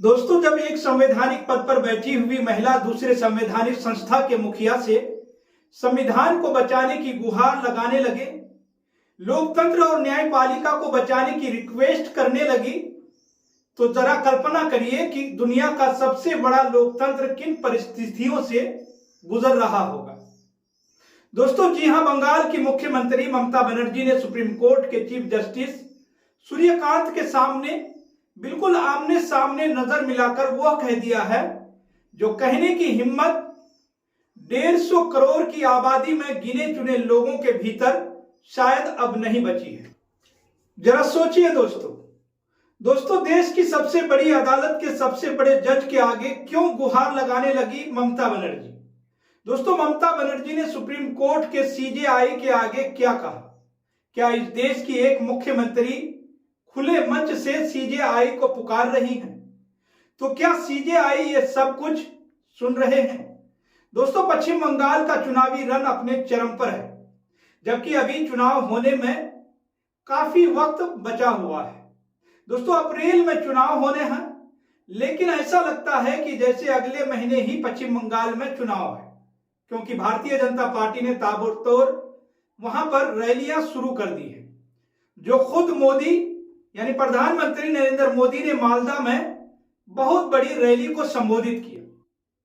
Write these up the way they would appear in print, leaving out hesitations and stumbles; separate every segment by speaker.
Speaker 1: दोस्तों, जब एक संवैधानिक पद पर बैठी हुई महिला दूसरे संवैधानिक संस्था के मुखिया से संविधान को बचाने की गुहार लगाने लगे, लोकतंत्र और न्यायपालिका को बचाने की रिक्वेस्ट करने लगी, तो जरा कल्पना करिए कि दुनिया का सबसे बड़ा लोकतंत्र किन परिस्थितियों से गुजर रहा होगा। दोस्तों, जी हां, बंगाल की मुख्यमंत्री ममता बनर्जी ने सुप्रीम कोर्ट के चीफ जस्टिस सूर्यकांत के सामने बिल्कुल आमने सामने नजर मिलाकर वह कह दिया है जो कहने की हिम्मत 150 करोड़ की आबादी में गिने चुने लोगों के भीतर शायद अब नहीं बची है। जरा सोचिए दोस्तों, देश की सबसे बड़ी अदालत के सबसे बड़े जज के आगे क्यों गुहार लगाने लगी ममता बनर्जी। दोस्तों, ममता बनर्जी ने सुप्रीम कोर्ट के सीजेआई के आगे क्या कहा? क्या इस देश की एक मुख्यमंत्री खुले मंच से सीजेआई को पुकार रही हैं? तो क्या सीजेआई ये सब कुछ सुन रहे हैं? दोस्तों, पश्चिम बंगाल का चुनावी रण अपने चरम पर है, जबकि अभी चुनाव होने में काफी वक्त बचा हुआ है। दोस्तों, अप्रैल में चुनाव होने हैं, लेकिन ऐसा लगता है कि जैसे अगले महीने ही पश्चिम बंगाल में चुनाव है, क्योंकि भारतीय जनता पार्टी ने ताबड़तोड़ वहां पर रैलियां शुरू कर दी है। जो खुद मोदी यानी प्रधानमंत्री नरेंद्र मोदी ने मालदा में बहुत बड़ी रैली को संबोधित किया।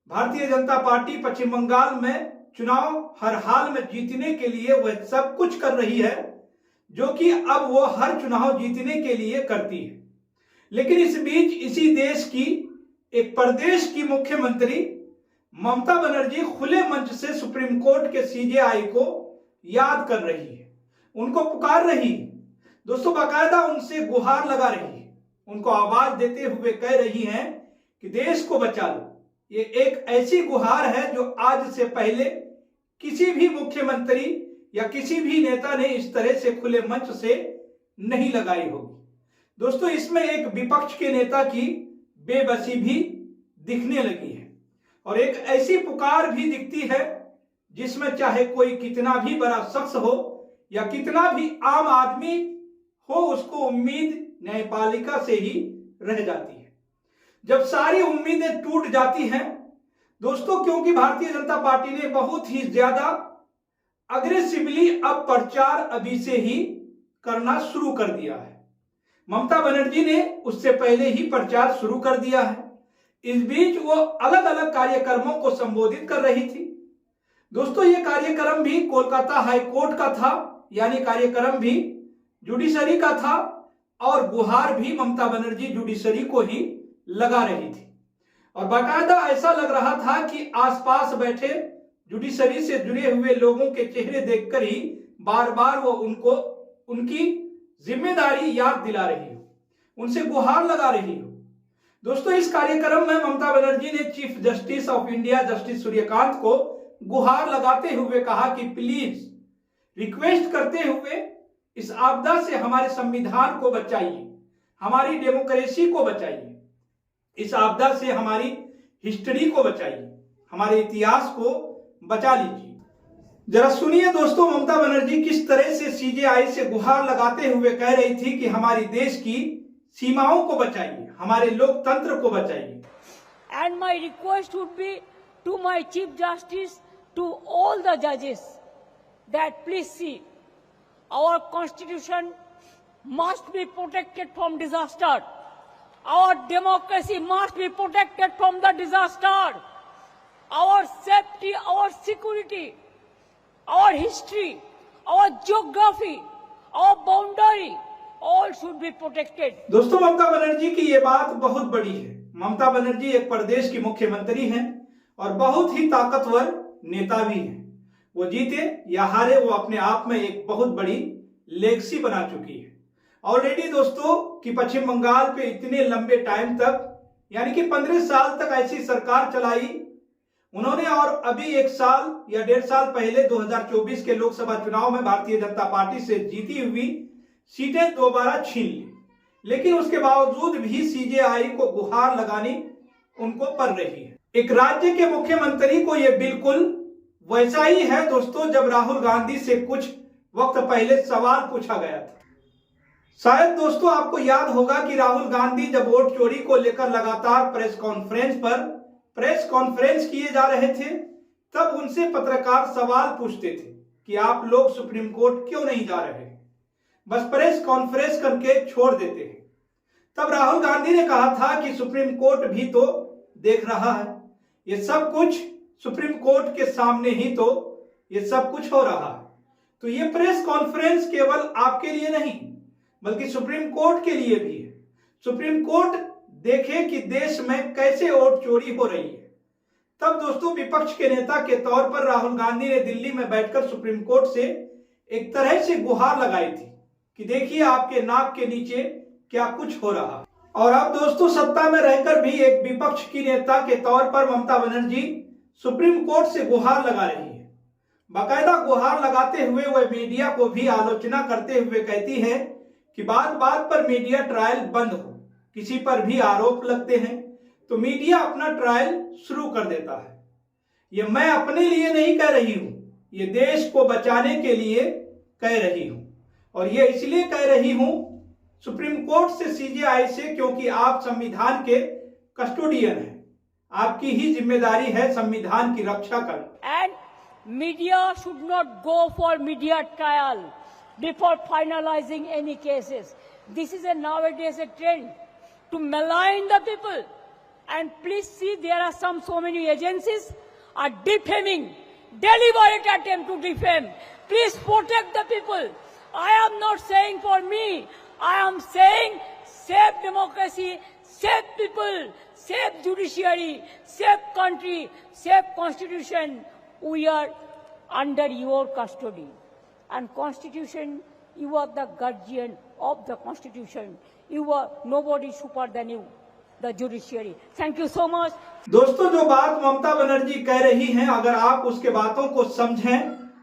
Speaker 1: भारतीय जनता पार्टी पश्चिम बंगाल में चुनाव हर हाल में जीतने के लिए वह सब कुछ कर रही है जो कि अब वो हर चुनाव जीतने के लिए करती है। लेकिन इस बीच इसी देश की एक प्रदेश की मुख्यमंत्री ममता बनर्जी खुले मंच से सुप्रीम कोर्ट के सीजेआई को याद कर रही है, उनको पुकार रही है। दोस्तों, बाकायदा उनसे गुहार लगा रही है, उनको आवाज देते हुए कह रही हैं कि देश को बचा लो। ये एक ऐसी गुहार है जो आज से पहले किसी भी मुख्यमंत्री या किसी भी नेता ने इस तरह से खुले मंच से नहीं लगाई होगी। दोस्तों, इसमें एक विपक्ष के नेता की बेबसी भी दिखने लगी है और एक ऐसी पुकार भी दिखती है जिसमें चाहे कोई कितना भी बड़ा शख्स हो या कितना भी आम आदमी हो, उसको उम्मीद न्यायपालिका से ही रह जाती है। जब सारी उम्मीदें टूट जाती हैं दोस्तों, क्योंकि भारतीय जनता पार्टी ने बहुत ही ज्यादा अग्रेसिवली अब प्रचार अभी से ही करना शुरू कर दिया है। ममता बनर्जी ने उससे पहले ही प्रचार शुरू कर दिया है। इस बीच वो अलग अलग कार्यक्रमों को संबोधित कर रही थी। दोस्तों, ये कार्यक्रम भी कोलकाता हाई कोर्ट का था, यानी कार्यक्रम भी जुडिशरी का था और गुहार भी ममता बनर्जी जुडिशरी को ही लगा रही थी। और बाकायदा ऐसा लग रहा था कि आसपास बैठे जुडिशरी से जुड़े हुए लोगों के चेहरे देखकर ही बार बार वो उनको उनकी जिम्मेदारी याद दिला रही हो, उनसे गुहार लगा रही हो। दोस्तों, इस कार्यक्रम में ममता बनर्जी ने chief justice of India justice Suryakant को गुहार लगाते हुए कहा कि प्लीज, रिक्वेस्ट करते हुए इस आपदा से हमारे संविधान को बचाइए, हमारी डेमोक्रेसी को बचाइए, इस आपदा से हमारी हिस्ट्री को बचाइए, हमारे इतिहास को बचा लीजिए। जरा सुनिए दोस्तों, ममता बनर्जी किस तरह से सीजेआई से गुहार लगाते हुए कह रही थी कि हमारी देश की सीमाओं को बचाइए, हमारे लोकतंत्र को बचाइए।
Speaker 2: And my request would be to my chief justice, to all the जजेस, that please see, our constitution must be protected from disaster. Our democracy must be protected from the disaster. Our safety, our security, our history, our geography, our boundary, all should be protected.
Speaker 1: दोस्तों, ममता बनर्जी की ये बात बहुत बड़ी है। ममता बनर्जी एक प्रदेश की मुख्यमंत्री हैं और बहुत ही ताकतवर नेता भी हैं। वो जीते या हारे, वो अपने आप में एक बहुत बड़ी लेगेसी बना चुकी है ऑलरेडी। दोस्तों, कि पश्चिम बंगाल पे इतने लंबे टाइम तक यानी कि 15 साल तक ऐसी सरकार चलाई उन्होंने, और अभी 1 साल या 1.5 साल पहले 2024 के लोकसभा चुनाव में भारतीय जनता पार्टी से जीती हुई सीटें दोबारा छीन ली। लेकिन उसके बावजूद भी सीजेआई को गुहार लगानी उनको पड़ रही है। एक राज्य के मुख्यमंत्री को यह बिल्कुल वैसा ही है दोस्तों, जब राहुल गांधी से कुछ वक्त पहले सवाल पूछा गया था शायद दोस्तों आपको याद होगा कि राहुल गांधी जब वोट चोरी को लेकर लगातार प्रेस कॉन्फ्रेंस किए जा रहे थे, तब उनसे पत्रकार सवाल पूछते थे कि आप लोग सुप्रीम कोर्ट क्यों नहीं जा रहे, बस प्रेस कॉन्फ्रेंस करके छोड़ देते हैं। तब राहुल गांधी ने कहा था कि सुप्रीम कोर्ट भी तो देख रहा है, ये सब कुछ सुप्रीम कोर्ट के सामने ही तो ये सब कुछ हो रहा है। तो ये प्रेस कॉन्फ्रेंस केवल आपके लिए नहीं बल्कि सुप्रीम कोर्ट के लिए भी है। सुप्रीम कोर्ट देखे कि देश में कैसे वोट चोरी हो रही है। तब दोस्तों विपक्ष के नेता के तौर पर राहुल गांधी ने दिल्ली में बैठकर सुप्रीम कोर्ट से एक तरह से गुहार लगाई थी कि देखिए आपके नाक के नीचे क्या कुछ हो रहा है। और अब दोस्तों सत्ता में रहकर भी एक विपक्ष की नेता के तौर पर ममता बनर्जी सुप्रीम कोर्ट से गुहार लगा रही है। बाकायदा गुहार लगाते हुए वह मीडिया को भी आलोचना करते हुए कहती है कि बात बात पर मीडिया ट्रायल बंद हो, किसी पर भी आरोप लगते हैं तो मीडिया अपना ट्रायल शुरू कर देता है। ये मैं अपने लिए नहीं कह रही हूं, ये देश को बचाने के लिए कह रही हूं। और ये इसलिए कह रही हूं सुप्रीम कोर्ट से, सीजेआई से, क्योंकि आप संविधान के कस्टोडियन हैं। आपकी ही जिम्मेदारी है संविधान की रक्षा करना।
Speaker 2: And media should not go for media trial before finalizing any cases. This is nowadays a trend to malign the people. And please see, there are so many agencies are defaming, deliberate attempt to defame. Please protect the people. I am not saying for me. I am saying save democracy, save people, save judiciary, save country, save constitution. We are under your custody. And constitution, you are the guardian of the constitution. You are nobody super than you, the judiciary. Thank you so much.
Speaker 1: दोस्तों जो बात ममता बनर्जी कह रही हैं, अगर आप उसके बातों को समझें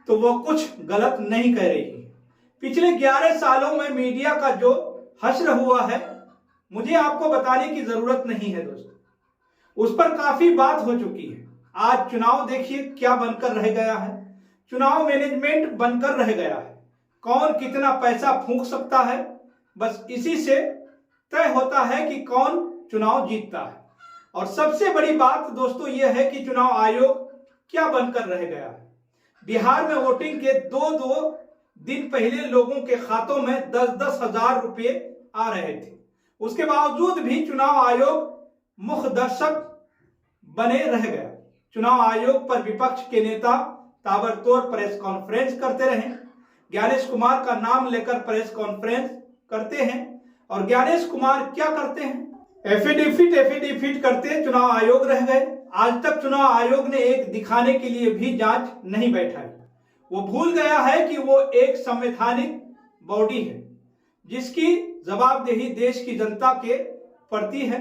Speaker 1: तो वो कुछ गलत नहीं कह रही है। पिछले 11 सालों में मीडिया का जो हश्र हुआ है, मुझे आपको बताने की जरूरत नहीं है दोस्तों, उस पर काफी बात हो चुकी है। आज चुनाव देखिए क्या बनकर रह गया है, चुनाव मैनेजमेंट बनकर रह गया है। कौन कितना पैसा फूंक सकता है, बस इसी से तय होता है कि कौन चुनाव जीतता है। और सबसे बड़ी बात दोस्तों यह है कि चुनाव आयोग क्या बनकर रह गया है। बिहार में वोटिंग के दो दिन पहले लोगों के खातों में 10-10 हजार रुपये आ रहे थे, उसके बावजूद भी चुनाव आयोग मुख दर्शक बने रह गया। चुनाव आयोग पर विपक्ष के नेता ताबड़तोड़ प्रेस कॉन्फ्रेंस करते रहे, ज्ञानेश कुमार का नाम लेकर प्रेस कॉन्फ्रेंस करते हैं। और ज्ञानेश कुमार क्या करते हैं, एफिडेविट करते चुनाव आयोग रह गए। आज तक चुनाव आयोग ने एक दिखाने के लिए भी जांच नहीं बैठाई। वो भूल गया है कि वो एक संवैधानिक बॉडी है जिसकी जवाबदेही देश की जनता के प्रति है,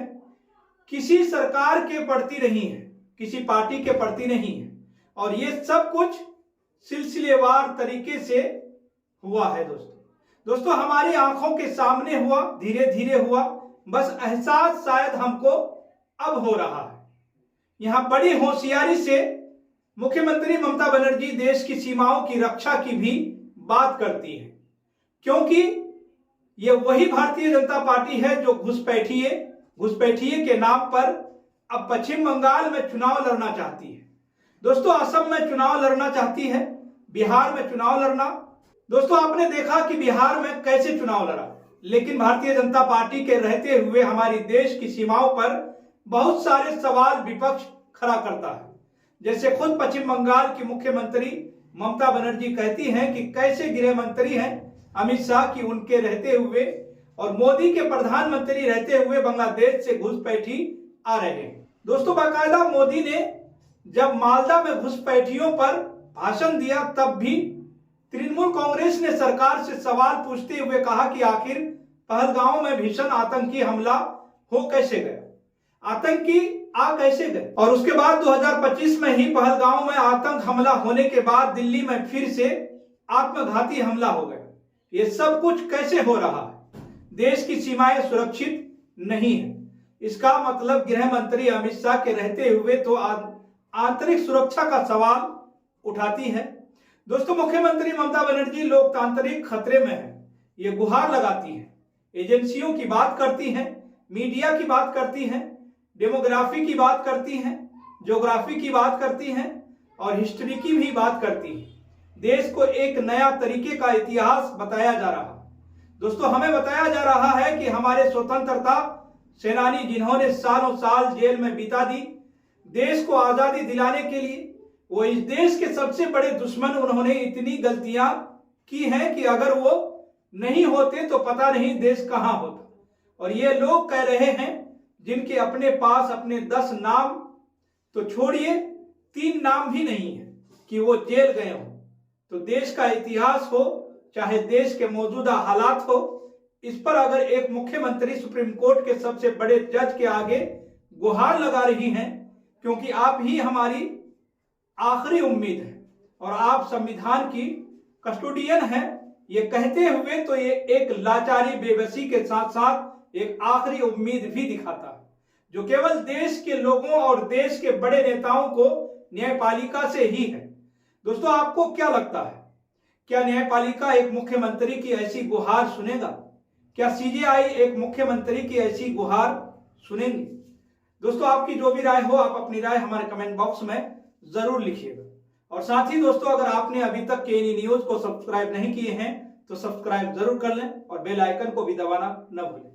Speaker 1: किसी सरकार के प्रति नहीं है, किसी पार्टी के प्रति नहीं है। और ये सब कुछ सिलसिलेवार तरीके से हुआ है दोस्तों हमारी आंखों के सामने हुआ, धीरे धीरे हुआ, बस एहसास शायद हमको अब हो रहा है। यहां बड़ी होशियारी से मुख्यमंत्री ममता बनर्जी देश की सीमाओं की रक्षा की भी बात करती है, क्योंकि ये वही भारतीय जनता पार्टी है जो घुसपैठिए के नाम पर अब पश्चिम बंगाल में चुनाव लड़ना चाहती है। दोस्तों असम में चुनाव लड़ना चाहती है, बिहार में चुनाव लड़ना। दोस्तों आपने देखा कि बिहार में कैसे चुनाव लड़ा, लेकिन भारतीय जनता पार्टी के रहते हुए हमारी देश की सीमाओं पर बहुत सारे सवाल विपक्ष खड़ा करता है। जैसे खुद पश्चिम बंगाल की मुख्यमंत्री ममता बनर्जी कहती हैं कि कैसे गृह मंत्री हैं अमित शाह की उनके रहते हुए और मोदी के प्रधानमंत्री रहते हुए बांग्लादेश से घुसपैठी आ रहे हैं। दोस्तों बाकायदा मोदी ने जब मालदा में घुसपैठियों पर भाषण दिया तब भी तृणमूल कांग्रेस ने सरकार से सवाल पूछते हुए कहा कि आखिर पहलगांव में भीषण आतंकी हमला हो कैसे गया, आतंकी आ कैसे गए। और उसके बाद 2025 में ही पहलगांव में आतंक हमला होने के बाद दिल्ली में फिर से आत्मघाती हमला हो गया। ये सब कुछ कैसे हो रहा है, देश की सीमाएं सुरक्षित नहीं है। इसका मतलब गृह मंत्री अमित शाह के रहते हुए तो आंतरिक सुरक्षा का सवाल उठाती है। दोस्तों मुख्यमंत्री ममता बनर्जी लोकतांत्रिक खतरे में है, ये गुहार लगाती है एजेंसियों की बात करती हैं, मीडिया की बात करती हैं, डेमोग्राफी की बात करती हैं, ज्योग्राफी की बात करती हैं और हिस्ट्री की भी बात करती हैं। देश को एक नया तरीके का इतिहास बताया जा रहा है। दोस्तों, हमें बताया जा रहा है कि हमारे स्वतंत्रता सेनानी जिन्होंने सालों साल जेल में बिता दी देश को आजादी दिलाने के लिए, वो इस देश के सबसे बड़े दुश्मन, उन्होंने इतनी गलतियां की हैं कि अगर वो नहीं होते तो पता नहीं देश कहां होता। और ये लोग कह रहे हैं जिनके अपने पास अपने 10 नाम तो छोड़िए 3 नाम भी नहीं है कि वो जेल गए हो। तो देश का इतिहास हो चाहे देश के मौजूदा हालात हो, इस पर अगर एक मुख्यमंत्री सुप्रीम कोर्ट के सबसे बड़े जज के आगे गुहार लगा रही हैं, क्योंकि आप ही हमारी आखिरी उम्मीद है और आप संविधान की कस्टोडियन हैं, ये कहते हुए तो ये एक लाचारी बेबसी के साथ साथ एक आखिरी उम्मीद भी दिखाता है, जो केवल देश के लोगों और देश के बड़े नेताओं को न्यायपालिका से ही है। दोस्तों, आपको क्या लगता है, क्या न्यायपालिका एक मुख्यमंत्री की ऐसी गुहार सुनेगा? क्या सीजेआई एक मुख्यमंत्री की ऐसी गुहार सुनेंगे? दोस्तों, आपकी जो भी राय हो, आप अपनी राय हमारे कमेंट बॉक्स में जरूर लिखिएगा। और साथ ही दोस्तों, अगर आपने अभी तक केएनई न्यूज को सब्सक्राइब नहीं किए हैं तो सब्सक्राइब जरूर कर लें और बेल आइकन को भी दबाना न भूलें।